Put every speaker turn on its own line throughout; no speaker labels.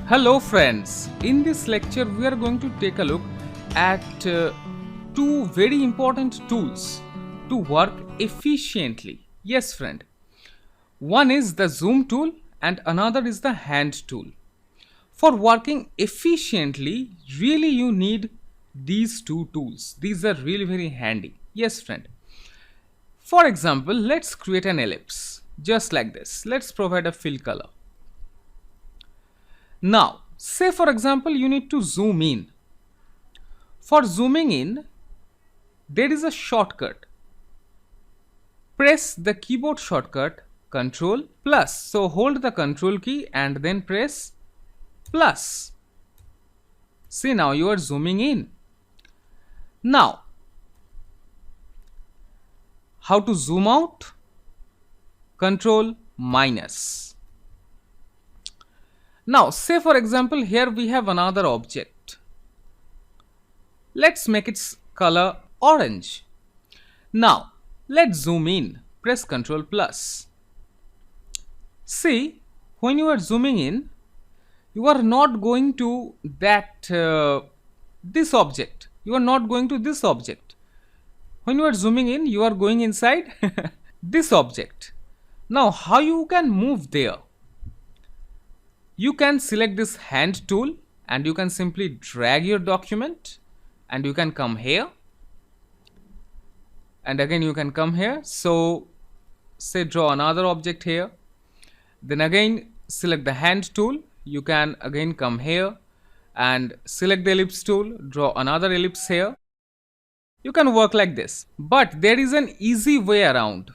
Hello friends, in this lecture we are going to take a look at two very important tools to work efficiently. Yes friend, one is the zoom tool and another is the hand tool. For working efficiently, really you need these two tools. These are really very handy. Yes friend. For example, let's create an ellipse just like this. Let's provide a fill color. Now, say for example, you need to zoom in. For zooming in, there is a shortcut. Press the keyboard shortcut Ctrl plus. So hold the Ctrl key and then press plus. See, now you are zooming in. Now, how to zoom out? Ctrl minus. Now, say for example, here we have another object. Let's make its color orange. Now, let's zoom in. Press Ctrl plus. See, when you are zooming in, you are not going to this object. You are not going to this object. When you are zooming in, you are going inside this object. Now, how you can move there? You can select this hand tool and you can simply drag your document and you can come here and again you can come here. So say draw another object here, then again select the hand tool. You can again come here and select the ellipse tool, draw another ellipse here. You can work like this, but there is an easy way around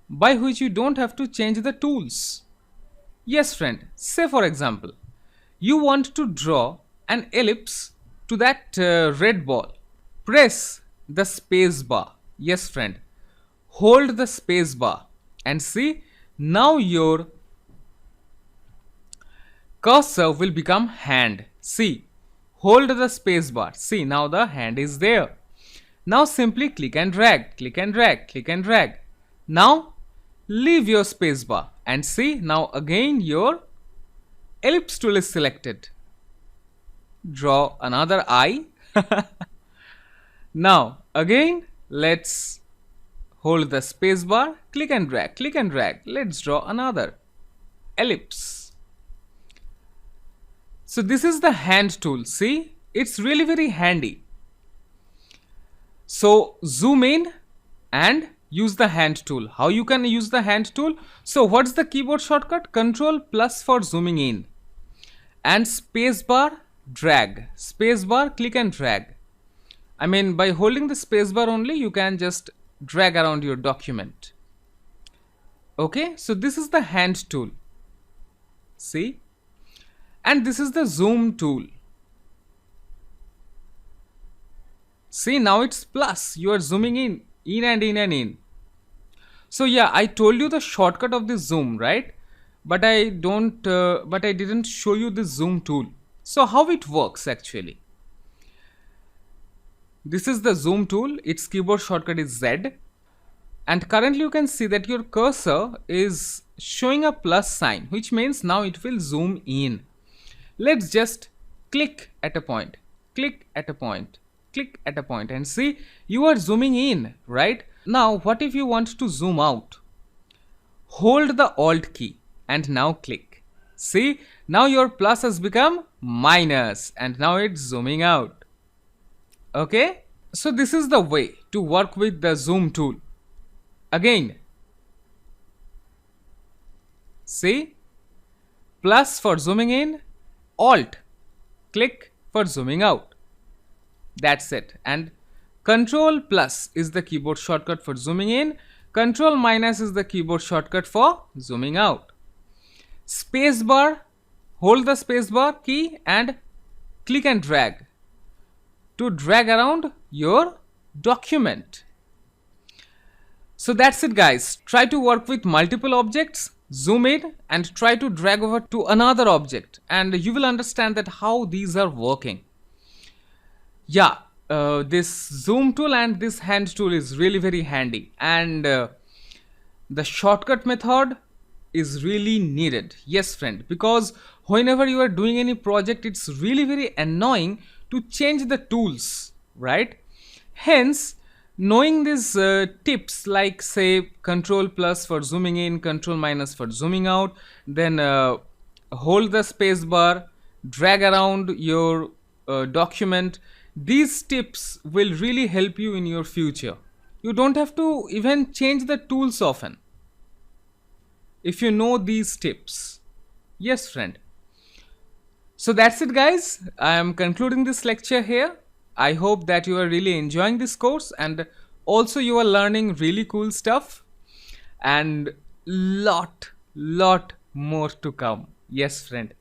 by which you don't have to change the tools. Yes friend, say for example, you want to draw an ellipse to that red ball. Press the space bar. Yes friend, hold the space bar and see, now your cursor will become hand. See, hold the space bar. See, now the hand is there. Now simply click and drag, click and drag, click and drag. Now leave your space bar and see, now again your ellipse tool is selected. Draw another eye. Now again let's hold the space bar, click and drag, click and drag. Let's draw another ellipse. So this is the hand tool. See, it's really very handy. So zoom in and use the hand tool. How you can use the hand tool? So what's the keyboard shortcut? Ctrl plus for zooming in and space bar drag, space bar click and drag. I mean, by holding the space bar only you can just drag around your document. Okay, so this is the hand tool. See, and this is the zoom tool. See, now it's plus. You are zooming in and in and in. So yeah, I told you the shortcut of this zoom, right? But I didn't show you the zoom tool. So how it works actually? This is the zoom tool. Its keyboard shortcut is Z. And currently you can see that your cursor is showing a plus sign, which means now it will zoom in. Let's just click at a point, click at a point, click at a point and see, you are zooming in, right? Now what if you want to zoom out? Hold the Alt key and now click. See, now your plus has become minus and now it's zooming out. Okay, so this is the way to work with the zoom tool. Again, see, plus for zooming in, Alt click for zooming out. That's it. And Ctrl plus is the keyboard shortcut for zooming in. Ctrl minus is the keyboard shortcut for zooming out. Space bar, hold the space bar key and click and drag to drag around your document. So that's it guys. Try to work with multiple objects, zoom in and try to drag over to another object and you will understand that how these are working. Yeah, this zoom tool and this hand tool is really very handy, and the shortcut method is really needed. Yes, friend, because whenever you are doing any project, it's really very annoying to change the tools, right? Hence, knowing these tips like say control plus for zooming in, control minus for zooming out, then hold the space bar, drag around your document, these tips will really help you in your future. You don't have to even change the tools often if you know these tips. Yes, friend. So that's it, guys. I am concluding this lecture here. I hope that you are really enjoying this course and also you are learning really cool stuff and lot more to come. Yes, friend.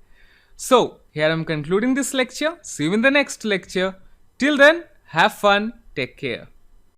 So here I'm concluding this lecture. See you in the next lecture. Till then, have fun. Take care.